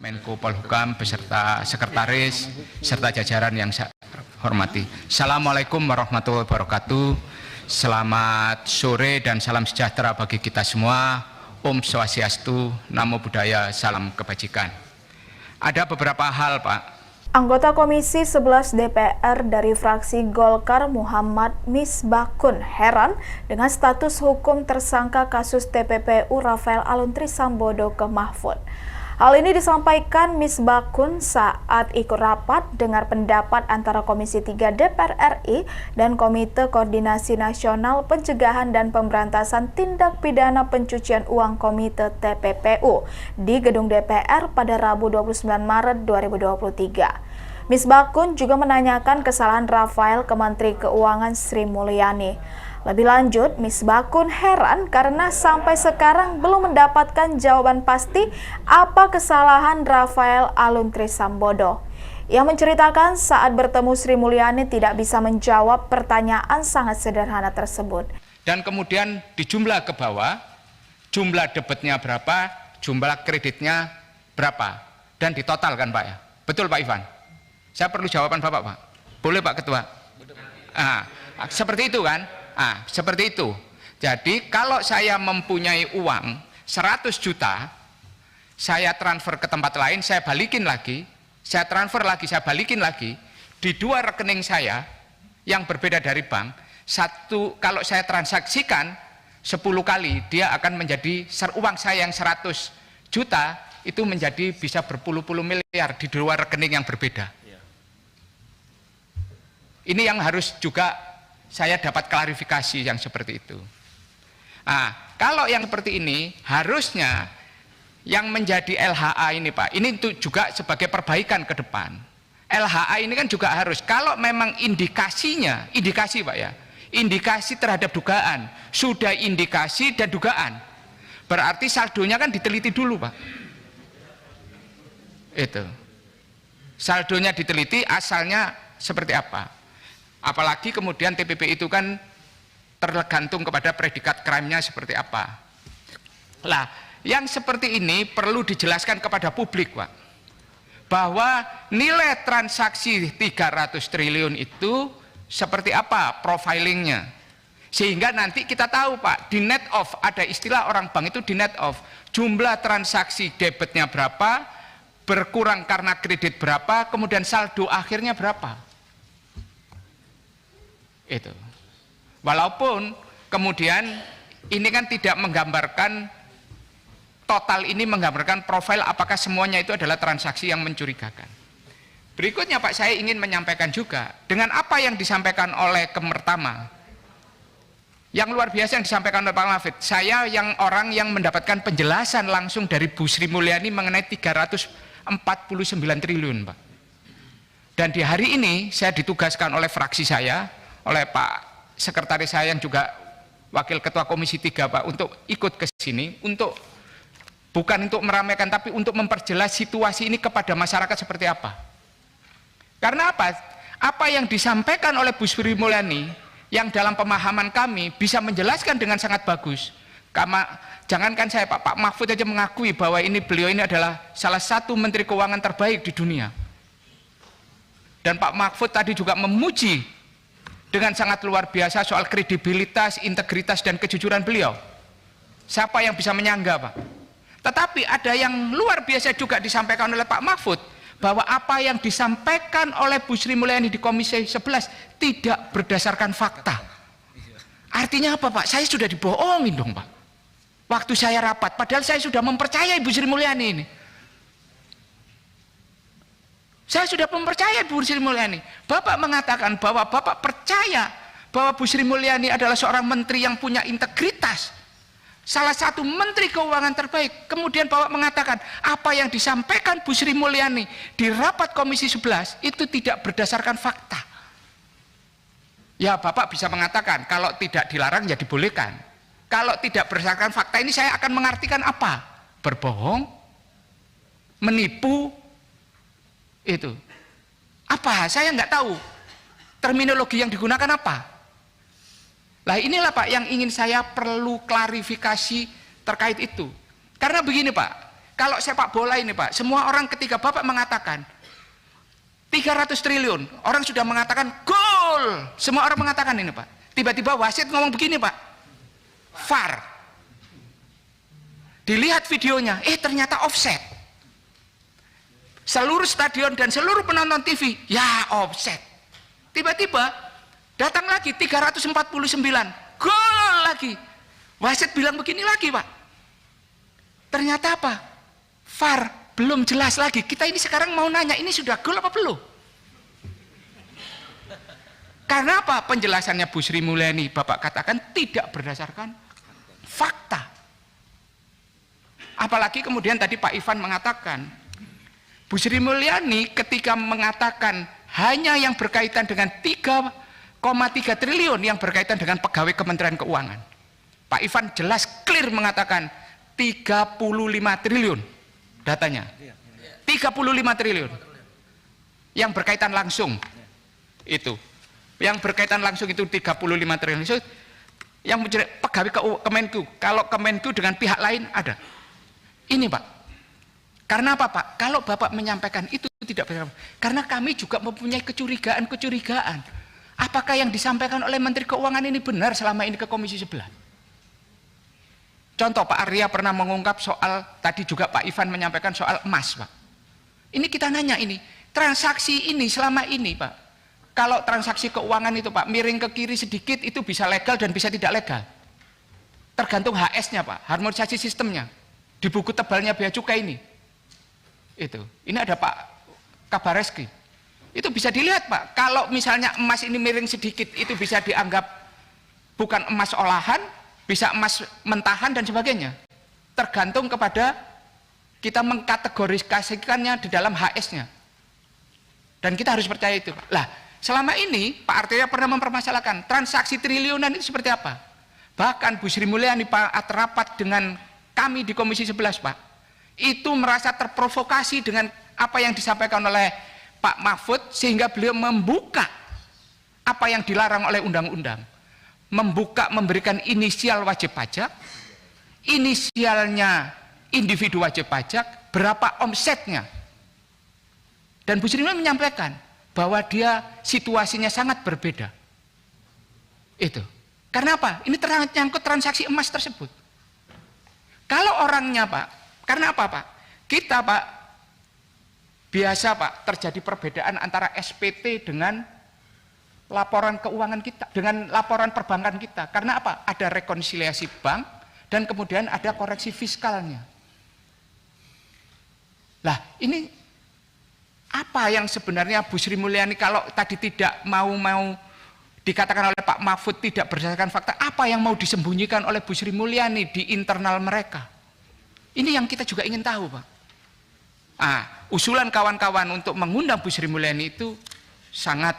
Menko Polhukam beserta sekretaris serta jajaran yang saya hormati. Assalamualaikum warahmatullahi wabarakatuh. Selamat sore dan salam sejahtera bagi kita semua. Om Swastiastu, Namo Buddhaya, salam kebajikan. Ada beberapa hal, Pak. Anggota Komisi 11 DPR dari fraksi Golkar Muhammad Misbakun heran dengan status hukum tersangka kasus TPPU Rafael Alun Trisambodo ke Mahfud. Hal ini disampaikan Misbakun saat ikut rapat dengar pendapat antara Komisi 3 DPR RI dan Komite Koordinasi Nasional Pencegahan dan Pemberantasan Tindak Pidana Pencucian Uang Komite TPPU di Gedung DPR pada Rabu 29 Maret 2023. Misbakun juga menanyakan kesalahan Rafael ke Menteri Keuangan Sri Mulyani. Lebih lanjut, Misbakun heran karena sampai sekarang belum mendapatkan jawaban pasti apa kesalahan Rafael Alun Trisambodo. Ia menceritakan saat bertemu Sri Mulyani tidak bisa menjawab pertanyaan sangat sederhana tersebut. Dan kemudian dijumlah ke bawah, jumlah debitnya berapa, jumlah kreditnya berapa, dan ditotalkan Pak ya. Betul Pak Ivan? Saya perlu jawaban Bapak Pak. Boleh Pak Ketua? Seperti itu kan? Seperti itu. Jadi kalau saya mempunyai uang 100 juta, saya transfer ke tempat lain, saya balikin lagi, saya transfer lagi, saya balikin lagi, di dua rekening saya yang berbeda dari bank, satu kalau saya transaksikan 10 kali, dia akan menjadi uang saya yang 100 juta, itu menjadi bisa berpuluh-puluh miliar di dua rekening yang berbeda. Ini yang harus juga saya dapat klarifikasi yang seperti itu. Kalau yang seperti ini, harusnya yang menjadi LHA ini Pak, ini juga sebagai perbaikan ke depan. LHA ini kan juga harus, kalau memang indikasinya, indikasi Pak ya, indikasi terhadap dugaan, sudah indikasi dan dugaan, berarti saldonya kan diteliti dulu Pak. Itu. Saldonya diteliti, asalnya seperti apa. Apalagi kemudian TPP itu kan tergantung kepada predikat crime-nya seperti apa. Lah, yang seperti ini perlu dijelaskan kepada publik, Pak. Bahwa nilai transaksi 300 triliun itu seperti apa profilingnya. Sehingga nanti kita tahu, Pak, di net off, ada istilah orang bank itu di net off. Jumlah transaksi debitnya berapa, berkurang karena kredit berapa, kemudian saldo akhirnya berapa. Itu. Walaupun kemudian ini kan tidak menggambarkan total, ini menggambarkan profil apakah semuanya itu adalah transaksi yang mencurigakan. Berikutnya Pak, saya ingin menyampaikan juga dengan apa yang disampaikan oleh Kemertama, yang luar biasa yang disampaikan oleh Pak Mahfud. Saya yang orang yang mendapatkan penjelasan langsung dari Bu Sri Mulyani mengenai 349 triliun Pak. Dan di hari ini saya ditugaskan oleh fraksi saya, oleh Pak Sekretaris saya yang juga Wakil Ketua Komisi 3 Pak, untuk ikut ke sini, untuk bukan untuk meramaikan, tapi untuk memperjelas situasi ini kepada masyarakat seperti apa. Karena apa? Apa yang disampaikan oleh Bu Sri Mulyani yang dalam pemahaman kami bisa menjelaskan dengan sangat bagus. Jangankan saya Pak Mahfud aja mengakui bahwa beliau ini adalah salah satu Menteri Keuangan terbaik di dunia. Dan Pak Mahfud tadi juga memuji dengan sangat luar biasa soal kredibilitas, integritas, dan kejujuran beliau. Siapa yang bisa menyangga Pak? Tetapi ada yang luar biasa juga disampaikan oleh Pak Mahfud, bahwa apa yang disampaikan oleh Bu Sri Mulyani di Komisi 11 tidak berdasarkan fakta. Artinya apa Pak? Saya sudah dibohongin dong Pak. Waktu saya rapat, padahal saya sudah mempercayai Bu Sri Mulyani ini. Saya sudah mempercayai Bu Sri Mulyani. Bapak mengatakan bahwa Bapak percaya bahwa Bu Sri Mulyani adalah seorang menteri yang punya integritas, salah satu Menteri Keuangan terbaik. Kemudian Bapak mengatakan apa yang disampaikan Bu Sri Mulyani di rapat Komisi 11 itu tidak berdasarkan fakta. Ya Bapak bisa mengatakan kalau tidak dilarang ya dibolehkan. Kalau tidak berdasarkan fakta ini saya akan mengartikan apa? Berbohong, menipu, itu apa? Saya nggak tahu terminologi yang digunakan apa. Lah inilah Pak yang ingin saya perlu klarifikasi terkait itu. Karena begini Pak, Kalau sepak bola ini Pak, semua orang ketika Bapak mengatakan 300 triliun, orang sudah mengatakan gol. Semua orang mengatakan ini Pak. Tiba-tiba wasit ngomong begini Pak, VAR. Dilihat videonya, ternyata offset. Seluruh stadion dan seluruh penonton TV, ya offset. Tiba-tiba datang lagi 349, gol lagi. Wasit bilang begini lagi Pak. Ternyata apa? VAR belum jelas lagi. Kita ini sekarang mau nanya, ini sudah gol apa belum? Karena apa? Penjelasannya Bu Sri Mulyani Bapak katakan tidak berdasarkan fakta. Apalagi kemudian tadi Pak Ivan mengatakan, Bu Sri Mulyani ketika mengatakan hanya yang berkaitan dengan 3,3 triliun yang berkaitan dengan pegawai Kementerian Keuangan. Pak Ivan jelas clear mengatakan 35 triliun datanya. 35 triliun yang berkaitan langsung itu. Yang berkaitan langsung itu 35 triliun. So, yang pegawai Kemenku, kalau Kemenku dengan pihak lain ada. Ini Pak. Karena apa Pak? Kalau Bapak menyampaikan itu tidak benar. Karena kami juga mempunyai kecurigaan. Apakah yang disampaikan oleh Menteri Keuangan ini benar selama ini ke Komisi 11? Contoh Pak Arya pernah mengungkap soal, tadi juga Pak Ivan menyampaikan soal emas Pak. Ini kita nanya ini, transaksi ini selama ini Pak, kalau transaksi keuangan itu Pak, miring ke kiri sedikit itu bisa legal dan bisa tidak legal. Tergantung HS-nya Pak, harmonisasi sistemnya. Di buku tebalnya bea cukai ini. Ini ada Pak Kabar Reskrim. Itu bisa dilihat Pak, kalau misalnya emas ini miring sedikit itu bisa dianggap bukan emas olahan, bisa emas mentahan dan sebagainya, tergantung kepada kita mengkategorisasikannya di dalam HS-nya, dan kita harus percaya itu. Lah selama ini Pak Arteria pernah mempermasalahkan transaksi triliunan itu seperti apa. Bahkan Bu Sri Mulyani Pak rapat dengan kami di Komisi 11 Pak, itu merasa terprovokasi dengan apa yang disampaikan oleh Pak Mahfud, sehingga beliau membuka apa yang dilarang oleh undang-undang, memberikan inisial wajib pajak, inisialnya individu wajib pajak, berapa omsetnya. Dan Bu Sri Mulyani menyampaikan bahwa dia situasinya sangat berbeda. Karena apa? Ini ternyangkut transaksi emas tersebut. Kalau orangnya Pak, karena apa Pak? Kita Pak, biasa Pak terjadi perbedaan antara SPT dengan laporan keuangan kita, dengan laporan perbankan kita. Karena apa? Ada rekonsiliasi bank dan kemudian ada koreksi fiskalnya. Lah ini apa yang sebenarnya Bu Sri Mulyani kalau tadi tidak mau dikatakan oleh Pak Mahfud tidak berdasarkan fakta, apa yang mau disembunyikan oleh Bu Sri Mulyani di internal mereka? Ini yang kita juga ingin tahu Pak. Usulan kawan-kawan untuk mengundang Bu Sri Mulyani itu sangat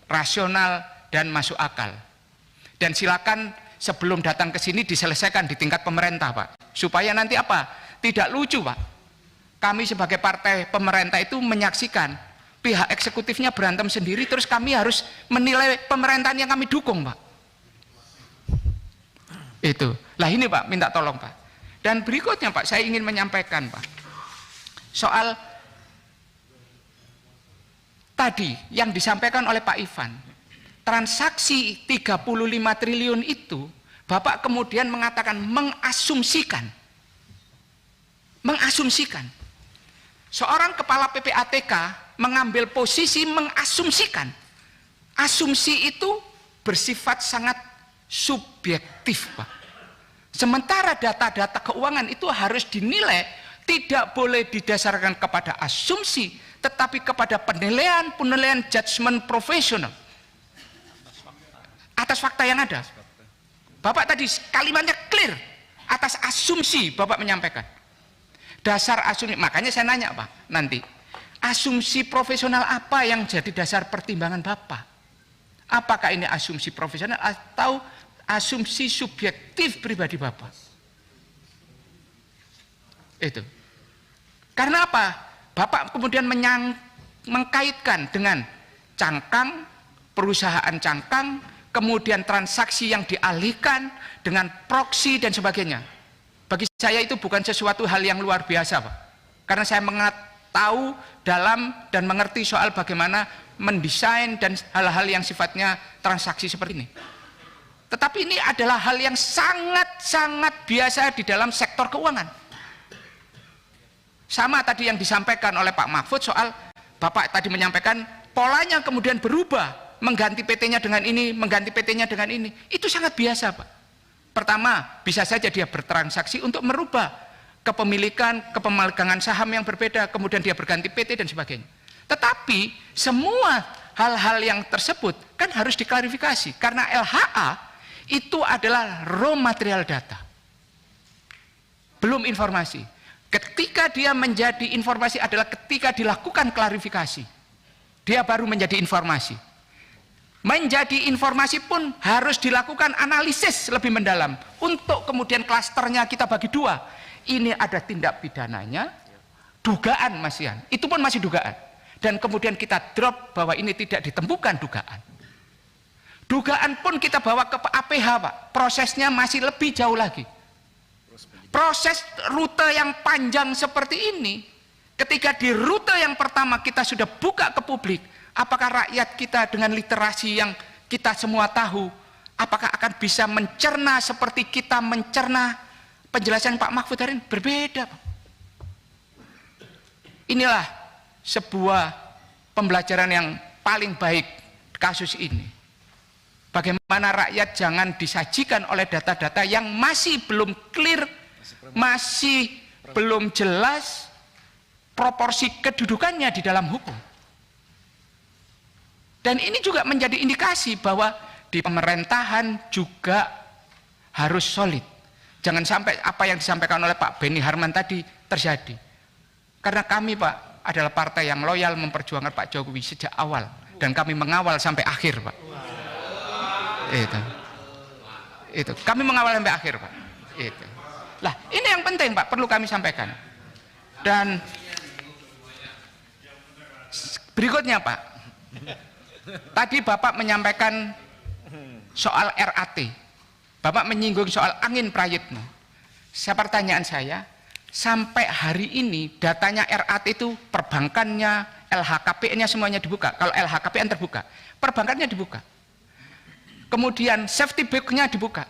rasional dan masuk akal. Dan silakan sebelum datang ke sini diselesaikan di tingkat pemerintah Pak. Supaya nanti apa? Tidak lucu Pak. Kami sebagai partai pemerintah itu menyaksikan pihak eksekutifnya berantem sendiri, terus kami harus menilai pemerintahan yang kami dukung Pak. Lah ini Pak, minta tolong Pak. Dan berikutnya Pak, saya ingin menyampaikan Pak, soal tadi yang disampaikan oleh Pak Ivan, transaksi 35 triliun itu Bapak kemudian mengatakan mengasumsikan seorang kepala PPATK mengambil posisi mengasumsikan. Asumsi itu bersifat sangat subjektif Pak. Sementara data-data keuangan itu harus dinilai, tidak boleh didasarkan kepada asumsi, tetapi kepada penilaian judgement profesional atas fakta yang ada. Bapak tadi kalimatnya clear, atas asumsi Bapak menyampaikan. Dasar asumsi, makanya saya nanya Pak, nanti asumsi profesional apa yang jadi dasar pertimbangan Bapak? Apakah ini asumsi profesional atau asumsi subjektif pribadi Bapak? Karena apa? Bapak kemudian mengkaitkan dengan cangkang, perusahaan cangkang, kemudian transaksi yang dialihkan dengan proksi dan sebagainya. Bagi saya itu bukan sesuatu hal yang luar biasa, Pak. Karena saya tahu dalam dan mengerti soal bagaimana mendesain dan hal-hal yang sifatnya transaksi seperti ini. Tetapi ini adalah hal yang sangat-sangat biasa di dalam sektor keuangan. Sama tadi yang disampaikan oleh Pak Mahfud soal Bapak tadi menyampaikan polanya kemudian berubah, mengganti PT-nya dengan ini, mengganti PT-nya dengan ini. Itu sangat biasa, Pak. Pertama, bisa saja dia bertransaksi untuk merubah kepemilikan saham yang berbeda, kemudian dia berganti PT dan sebagainya. Tetapi semua hal-hal yang tersebut kan harus diklarifikasi karena LHA itu adalah raw material data, belum informasi. Ketika dia menjadi informasi adalah ketika dilakukan klarifikasi, dia baru menjadi informasi. Menjadi informasi pun harus dilakukan analisis lebih mendalam untuk kemudian klasternya kita bagi dua. Ini ada tindak pidananya, dugaan Mas Yan, itu pun masih dugaan. Dan kemudian kita drop bahwa ini tidak ditemukan dugaan. Dugaan pun kita bawa ke APH, Pak. Prosesnya masih lebih jauh lagi. Proses rute yang panjang seperti ini, ketika di rute yang pertama kita sudah buka ke publik, apakah rakyat kita dengan literasi yang kita semua tahu, apakah akan bisa mencerna seperti kita mencerna penjelasan Pak Mahfud hari ini? Berbeda, Pak. Inilah sebuah pembelajaran yang paling baik kasus ini. Bagaimana rakyat jangan disajikan oleh data-data yang masih belum clear, masih belum jelas proporsi kedudukannya di dalam hukum. Dan ini juga menjadi indikasi bahwa di pemerintahan juga harus solid. Jangan sampai apa yang disampaikan oleh Pak Beni Harman tadi terjadi. Karena kami, Pak, adalah partai yang loyal memperjuangkan Pak Jokowi sejak awal. Dan kami mengawal sampai akhir, Pak. Itu. Kami mengawal sampai akhir, Pak. Itu. Lah, ini yang penting, Pak, perlu kami sampaikan. Dan berikutnya, Pak. Tadi Bapak menyampaikan soal RAT. Bapak menyinggung soal angin Prayitno. Pertanyaan saya, sampai hari ini datanya RAT itu perbankannya, LHKPN-nya semuanya dibuka. Kalau LHKPN terbuka, perbankannya dibuka. Kemudian safety book-nya dibuka.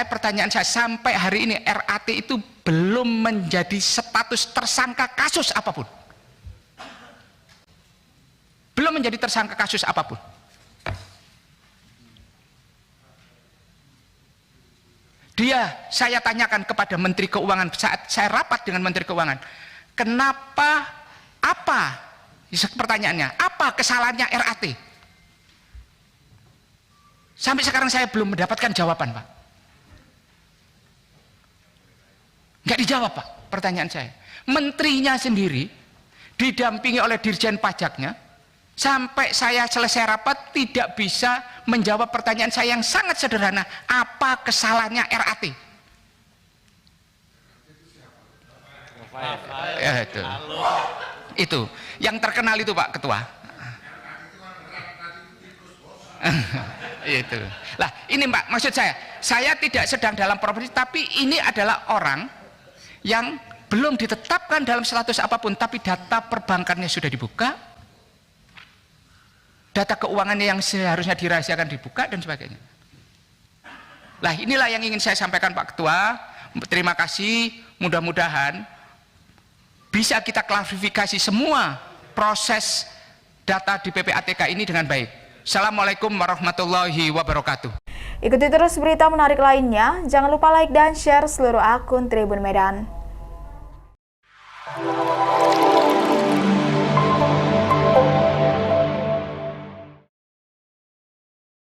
Pertanyaan saya, sampai hari ini RAT itu belum menjadi status tersangka kasus apapun. Belum menjadi tersangka kasus apapun. Saya tanyakan kepada Menteri Keuangan saat saya rapat dengan Menteri Keuangan, kenapa, pertanyaannya, apa kesalahannya RAT? Sampai sekarang saya belum mendapatkan jawaban, Pak. Nggak dijawab, Pak, pertanyaan saya. Menterinya sendiri didampingi oleh Dirjen Pajaknya, sampai saya selesai rapat tidak bisa menjawab pertanyaan saya yang sangat sederhana, apa kesalahannya RAT? Ya, itu yang terkenal itu, Pak Ketua. Itu. Lah, ini, Pak, maksud saya tidak sedang dalam profesi, tapi ini adalah orang yang belum ditetapkan dalam status apapun, tapi data perbankannya sudah dibuka, data keuangannya yang seharusnya dirahasiakan dibuka dan sebagainya. Lah, inilah yang ingin saya sampaikan, Pak Ketua. Terima kasih, mudah-mudahan bisa kita klarifikasi semua proses data di PPATK ini dengan baik. Assalamualaikum warahmatullahi wabarakatuh. Ikuti terus berita menarik lainnya. Jangan lupa like dan share seluruh akun Tribun Medan.